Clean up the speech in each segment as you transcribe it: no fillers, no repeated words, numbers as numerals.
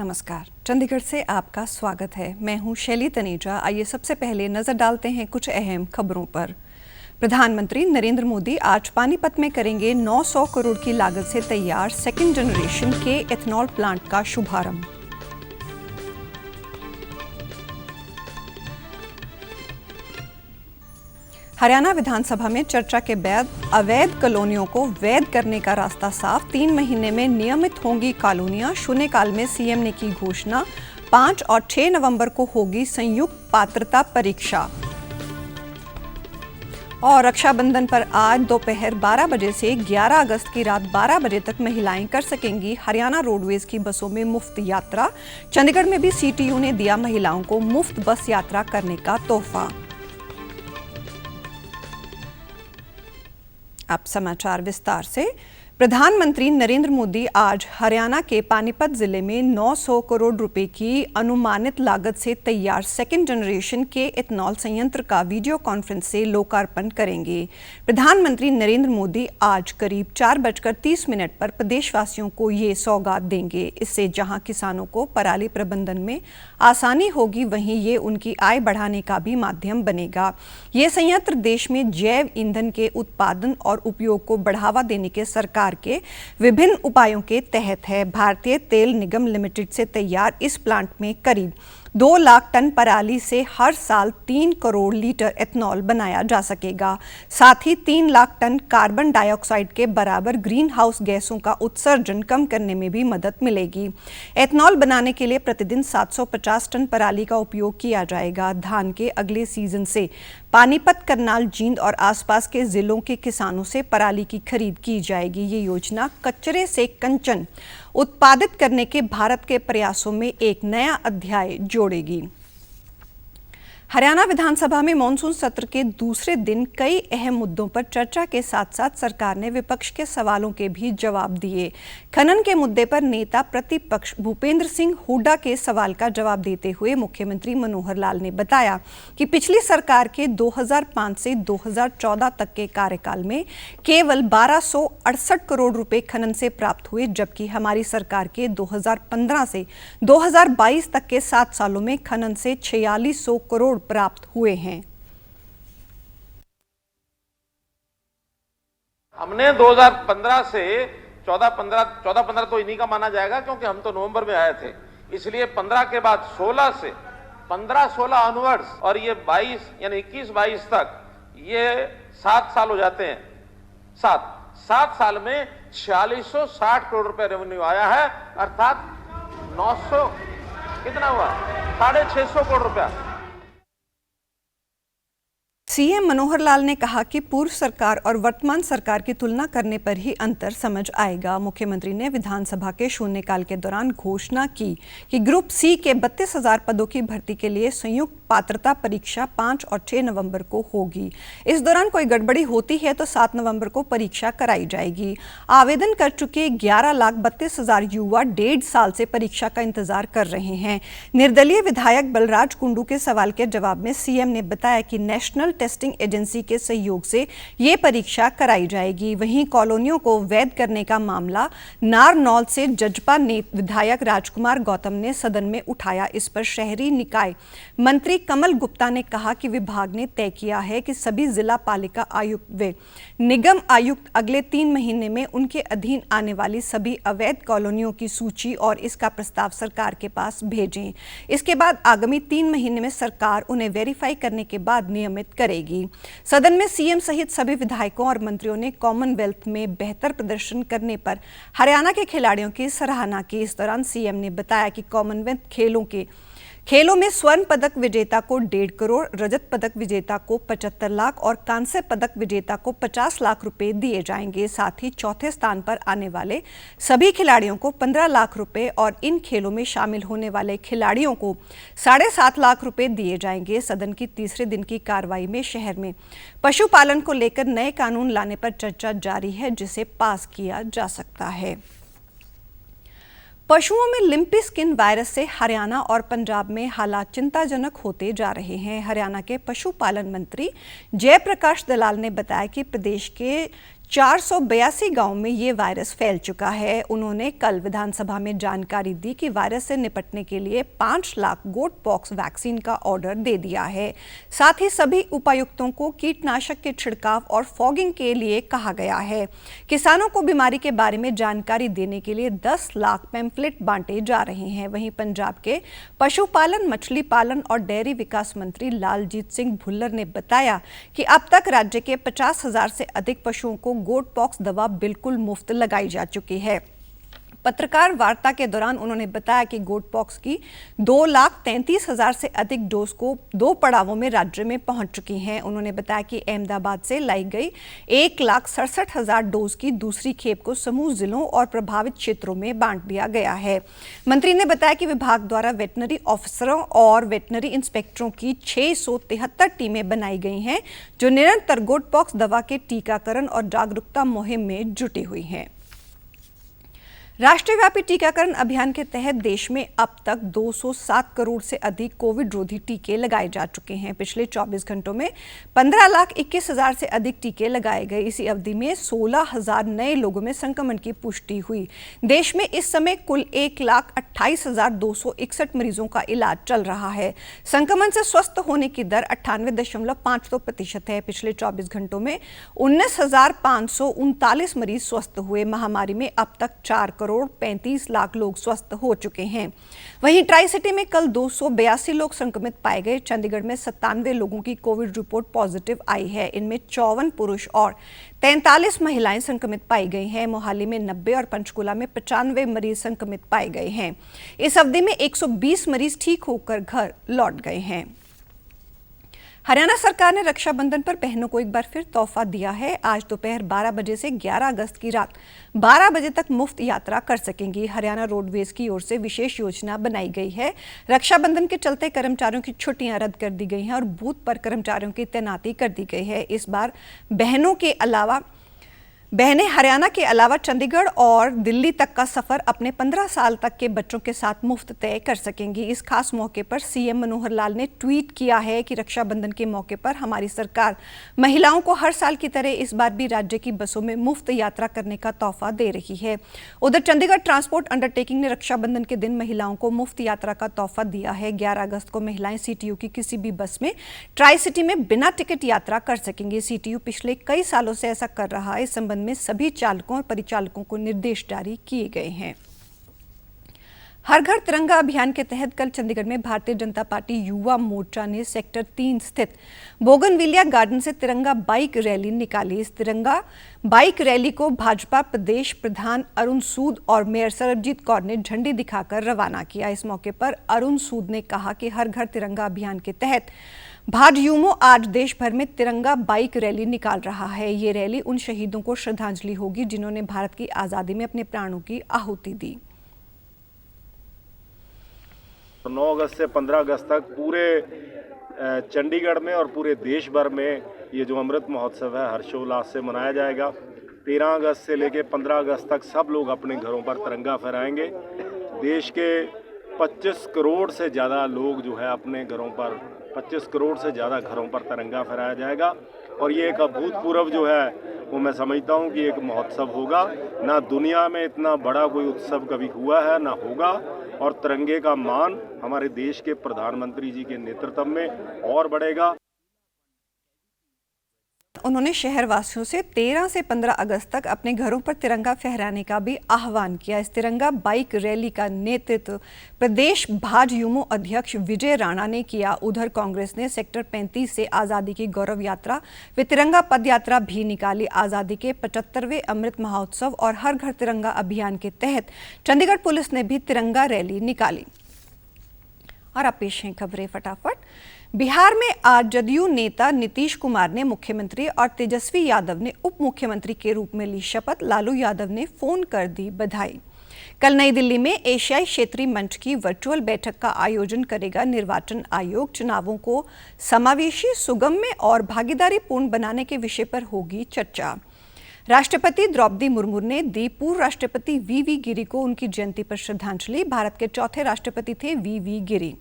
नमस्कार, चंडीगढ़ से आपका स्वागत है। मैं हूं शैली तनेजा। आइए सबसे पहले नजर डालते हैं कुछ अहम खबरों पर। प्रधानमंत्री नरेंद्र मोदी आज पानीपत में करेंगे 900 करोड़ की लागत से तैयार सेकेंड जनरेशन के एथनॉल प्लांट का शुभारंभ। हरियाणा विधानसभा में चर्चा के बाद अवैध कॉलोनियों को वैध करने का रास्ता साफ। 3 महीने में नियमित होंगी कॉलोनियां। शून्यकाल में सीएम ने की घोषणा। 5 और 6 नवंबर को होगी संयुक्त पात्रता परीक्षा। और रक्षाबंधन पर आज दोपहर 12 बजे से 11 अगस्त की रात 12 बजे तक महिलाएं कर सकेंगी हरियाणा रोडवेज की बसों में मुफ्त यात्रा। चंडीगढ़ में भी सीटीयू ने दिया महिलाओं को मुफ्त बस यात्रा करने का तोहफा। अब समाचार विस्तार से। प्रधानमंत्री नरेंद्र मोदी आज हरियाणा के पानीपत जिले में 900 करोड़ रुपए की अनुमानित लागत से तैयार सेकेंड जनरेशन के एथनॉल संयंत्र का वीडियो कॉन्फ्रेंस से लोकार्पण करेंगे। प्रधानमंत्री नरेंद्र मोदी आज करीब 4:30 पर प्रदेशवासियों को ये सौगात देंगे। इससे जहां किसानों को पराली प्रबंधन में आसानी होगी, वहीं ये उनकी आय बढ़ाने का भी माध्यम बनेगा। ये संयंत्र देश में जैव ईंधन के उत्पादन और उपयोग को बढ़ावा देने के सरकार के विभिन्न उपायों के तहत है। भारतीय तेल निगम लिमिटेड से तैयार इस प्लांट में करीब 2 लाख टन पराली से हर साल 3 करोड़ लीटर एथनॉल बनाया जा सकेगा। साथ ही 3 लाख टन कार्बन डाइऑक्साइड के बराबर ग्रीन हाउस गैसों का उत्सर्जन कम करने में भी मदद मिलेगी। एथनॉल बनाने के लिए प्रतिदिन 750 टन पराली का उपयोग किया जाएगा। धान के अगले सीजन से पानीपत, करनाल, जींद और आसपास के जिलों के किसानों से पराली की खरीद की जाएगी। ये योजना कचरे से कंचन उत्पादित करने के भारत के प्रयासों में एक नया अध्याय जोड़ेगी। हरियाणा विधानसभा में मॉनसून सत्र के दूसरे दिन कई अहम मुद्दों पर चर्चा के साथ साथ सरकार ने विपक्ष के सवालों के भी जवाब दिए। खनन के मुद्दे पर नेता प्रतिपक्ष भूपेंद्र सिंह हुड्डा के सवाल का जवाब देते हुए मुख्यमंत्री मनोहर लाल ने बताया कि पिछली सरकार के 2005 से 2014 तक के कार्यकाल में केवल 1268 करोड़ रुपए खनन से प्राप्त हुए, जबकि हमारी सरकार के 2015 से 2022 तक के 7 सालों में खनन से 4600 करोड़ प्राप्त हुए हैं। हमने 2015 से 14-15 तो इन्हीं का माना जाएगा, क्योंकि हम तो नवंबर में आए थे, इसलिए 15 के बाद 16 से 15-16 ऑनवर्ड्स और ये 22 यानी 21-22 तक ये 7 साल हो जाते हैं। 7 साल में 4660 करोड़ रुपए रेवेन्यू आया है, अर्थात 900 कितना हुआ 650 करोड़ रुपया। सीएम मनोहर लाल ने कहा कि पूर्व सरकार और वर्तमान सरकार की तुलना करने पर ही अंतर समझ आएगा। मुख्यमंत्री ने विधानसभा के शून्यकाल के दौरान घोषणा की कि ग्रुप सी के 32,000 पदों की भर्ती के लिए संयुक्त पात्रता परीक्षा 5 और 6 नवंबर को होगी। इस दौरान कोई गड़बड़ी होती है तो 7 नवंबर को परीक्षा कराई जाएगी। आवेदन कर चुके 11,32,000 युवा 1.5 साल से परीक्षा का इंतजार कर रहे हैं। निर्दलीय विधायक बलराज कुंडू के सवाल के जवाब में सीएम ने बताया कि नेशनल टेस्टिंग एजेंसी के सहयोग से ये परीक्षा कराई जाएगी। वहीं कॉलोनियों को वैध करने का मामला नारनौल से जजपा विधायक राजकुमार गौतम ने सदन में उठाया। इस पर शहरी निकाय मंत्री कमल गुप्ता ने कहा कि विभाग ने तय किया है कि सभी जिला पालिका आयुक्त व निगम आयुक्त अगले 3 महीने में उनके अधीन आने वाली सभी अवैध कॉलोनियों की सूची और इसका प्रस्ताव सरकार के पास भेजें। इसके बाद आगामी 3 महीने में सरकार उन्हें वेरीफाई करने के बाद नियमित करेगी। सदन में सीएम सहित सभी विधायकों और मंत्रियों ने कॉमनवेल्थ में बेहतर प्रदर्शन करने पर हरियाणा के खिलाड़ियों की सराहना की। इस दौरान सीएम ने बताया कि कॉमनवेल्थ खेलों में स्वर्ण पदक विजेता को 1.5 करोड़, रजत पदक विजेता को 75 लाख और कांस्य पदक विजेता को 50 लाख रुपए दिए जाएंगे। साथ ही चौथे स्थान पर आने वाले सभी खिलाड़ियों को 15 लाख रुपए और इन खेलों में शामिल होने वाले खिलाड़ियों को 7.5 लाख रुपए दिए जाएंगे। सदन की तीसरे दिन की कार्रवाई में शहर में पशुपालन को लेकर नए कानून लाने पर चर्चा जारी है, जिसे पास किया जा सकता है। पशुओं में लिम्पी स्किन वायरस से हरियाणा और पंजाब में हालात चिंताजनक होते जा रहे हैं। हरियाणा के पशुपालन मंत्री जयप्रकाश दलाल ने बताया कि प्रदेश के 482 गांव में ये वायरस फैल चुका है। उन्होंने कल विधानसभा में जानकारी दी कि वायरस से निपटने के लिए 5 लाख गोट पॉक्स वैक्सीन का ऑर्डर दे दिया है। साथ ही सभी उपायुक्तों को कीटनाशक के छिड़काव और फॉगिंग के लिए कहा गया है। किसानों को बीमारी के बारे में जानकारी देने के लिए 10 लाख पैम्फलेट बांटे जा रहे हैं। वहीं पंजाब के पशुपालन, मछली पालन और डेयरी विकास मंत्री लालजीत सिंह भुल्लर ने बताया कि अब तक राज्य के 50,000 से अधिक पशुओं को गोट पॉक्स दवा बिल्कुल मुफ्त लगाई जा चुकी है। पत्रकार वार्ता के दौरान उन्होंने बताया कि गोट पॉक्स की 2,33,000 से अधिक डोज को 2 पड़ावों में राज्य में पहुंच चुकी हैं। उन्होंने बताया कि अहमदाबाद से लाई गई 1,67,000 डोज की दूसरी खेप को समूह जिलों और प्रभावित क्षेत्रों में बांट दिया गया है। मंत्री ने बताया कि विभाग द्वारा वेटनरी ऑफिसरों और वेटनरी इंस्पेक्टरों की 673 टीमें बनाई गई हैं, जो निरंतर गोट पॉक्स दवा के टीकाकरण और जागरूकता मुहिम में जुटी हुई हैं। राष्ट्रव्यापी टीकाकरण अभियान के तहत देश में अब तक 207 करोड़ से अधिक कोविड रोधी टीके लगाए जा चुके हैं। पिछले 24 घंटों में 15,21,000 से अधिक टीके लगाए गए। इसी अवधि में 16,000 नए लोगों में संक्रमण की पुष्टि हुई। देश में इस समय कुल 1,28,261 मरीजों का इलाज चल रहा है। संक्रमण से स्वस्थ होने की दर 98.52% है। पिछले 24 घंटों में 19,539 मरीज स्वस्थ हुए। महामारी में अब तक 4 करोड़ 35 लाख लोग स्वस्थ हो चुके हैं। वहीं ट्राई सिटी में कल 282 लोग संक्रमित पाए गए। चंडीगढ़ में 97 लोगों की कोविड रिपोर्ट पॉजिटिव आई है। इनमें 54 पुरुष और 43 महिलाएं संक्रमित पाई गई हैं। मोहाली में 90 और पंचकुला में 95 मरीज संक्रमित पाए गए हैं। इस अवधि में 120 मरीज ठीक होकर घर लौट गए हैं। हरियाणा सरकार ने रक्षाबंधन पर बहनों को एक बार फिर तोहफा दिया है। आज दोपहर 12 बजे से 11 अगस्त की रात 12 बजे तक मुफ्त यात्रा कर सकेंगी। हरियाणा रोडवेज की ओर से विशेष योजना बनाई गई है। रक्षाबंधन के चलते कर्मचारियों की छुट्टियां रद्द कर दी गई हैं और बूथ पर कर्मचारियों की तैनाती कर दी गई है। इस बार बहनें हरियाणा के अलावा चंडीगढ़ और दिल्ली तक का सफर अपने 15 साल तक के बच्चों के साथ मुफ्त तय कर सकेंगी। इस खास मौके पर सीएम मनोहर लाल ने ट्वीट किया है कि रक्षाबंधन के मौके पर हमारी सरकार महिलाओं को हर साल की तरह इस बार भी राज्य की बसों में मुफ्त यात्रा करने का तोहफा दे रही है। उधर चंडीगढ़ ट्रांसपोर्ट अंडरटेकिंग ने रक्षाबंधन के दिन महिलाओं को मुफ्त यात्रा का तोहफा दिया है। 11 अगस्त को महिलाएं सीटीयू की किसी भी बस में ट्राई सिटी में बिना टिकट यात्रा कर सकेंगी। सीटीयू पिछले कई सालों से ऐसा कर रहा है। इस संबंध में सभी चालकों और परिचालकों को निर्देश जारी किए गए हैं। हर घर तिरंगा अभियान के तहत कल चंडीगढ़ में भारतीय जनता पार्टी युवा मोर्चा ने सेक्टर 3 स्थित बोगनविलिया गार्डन से तिरंगा बाइक रैली निकाली। इस तिरंगा बाइक रैली को भाजपा प्रदेश प्रधान अरुण सूद और मेयर सरबजीत कौर ने झंडी दिखाकर रवाना किया। इस मौके पर अरुण सूद ने कहा कि हर घर तिरंगा अभियान के तहत भाजयुमो आज देश भर में तिरंगा बाइक रैली निकाल रहा है। ये रैली उन शहीदों को श्रद्धांजलि होगी जिन्होंने भारत की आजादी में अपने प्राणों की आहुति दी। 9 अगस्त से 15 अगस्त तक पूरे चंडीगढ़ में और पूरे देश भर में ये जो अमृत महोत्सव है हर्षोल्लास से मनाया जाएगा। 13 अगस्त से लेकर 15 अगस्त तक सब लोग अपने घरों पर तिरंगा फहराएंगे। देश के 25 करोड़ से ज़्यादा लोग जो है अपने घरों पर 25 करोड़ से ज़्यादा घरों पर तिरंगा फहराया जाएगा। और ये एक अभूतपूर्व जो है वो मैं समझता हूँ कि एक महोत्सव होगा। ना दुनिया में इतना बड़ा कोई उत्सव कभी हुआ है ना होगा। और तिरंगे का मान हमारे देश के प्रधानमंत्री जी के नेतृत्व में और बढ़ेगा। उन्होंने शहरवासियों से 13 से 15 अगस्त तक अपने घरों पर तिरंगा फहराने का भी आह्वान किया। इस तिरंगा बाइक रैली का नेतृत्व प्रदेश भाजयुमो अध्यक्ष विजय राणा ने किया। उधर कांग्रेस ने सेक्टर 35 से आज़ादी की गौरव यात्रा व तिरंगा पद यात्रा भी निकाली। आज़ादी के 75वें अमृत महोत्सव और हर घर तिरंगा अभियान के तहत चंडीगढ़ पुलिस ने भी तिरंगा रैली निकाली। और अब पेश हैं खबरें फटाफट। बिहार में आज जदयू नेता नीतीश कुमार ने मुख्यमंत्री और तेजस्वी यादव ने उप मुख्यमंत्री के रूप में ली शपथ। लालू यादव ने फोन कर दी बधाई। कल नई दिल्ली में एशियाई क्षेत्रीय मंच की वर्चुअल बैठक का आयोजन करेगा निर्वाचन आयोग। चुनावों को समावेशी, सुगम्य और भागीदारीपूर्ण बनाने के विषय पर होगी चर्चा। राष्ट्रपति द्रौपदी मुर्मू ने दी पूर्व राष्ट्रपति वी गिरी को उनकी जयंती पर श्रद्धांजलि। भारत के चौथे राष्ट्रपति थे वी गिरी।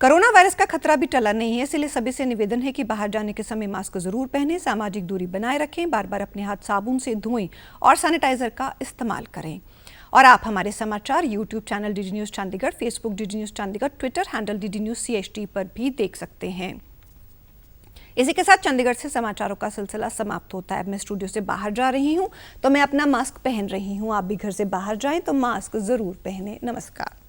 कोरोना वायरस का खतरा भी टला नहीं है, इसलिए सभी से निवेदन है कि बाहर जाने के समय मास्क जरूर पहनें, सामाजिक दूरी बनाए रखें, बार बार अपने हाथ साबुन से धोएं और सैनिटाइजर का इस्तेमाल करें। और आप हमारे समाचार YouTube channel DD news Chandigarh, Facebook DD news Chandigarh, Twitter handle DD news CHT पर भी देख सकते हैं। इसी के साथ चंडीगढ़ से समाचारों का सिलसिला समाप्त होता है। अब मैं स्टूडियो से बाहर जा रही हूं तो मैं अपना मास्क पहन रही हूं। आप भी घर से बाहर जाएं तो मास्क जरूर पहनें। नमस्कार।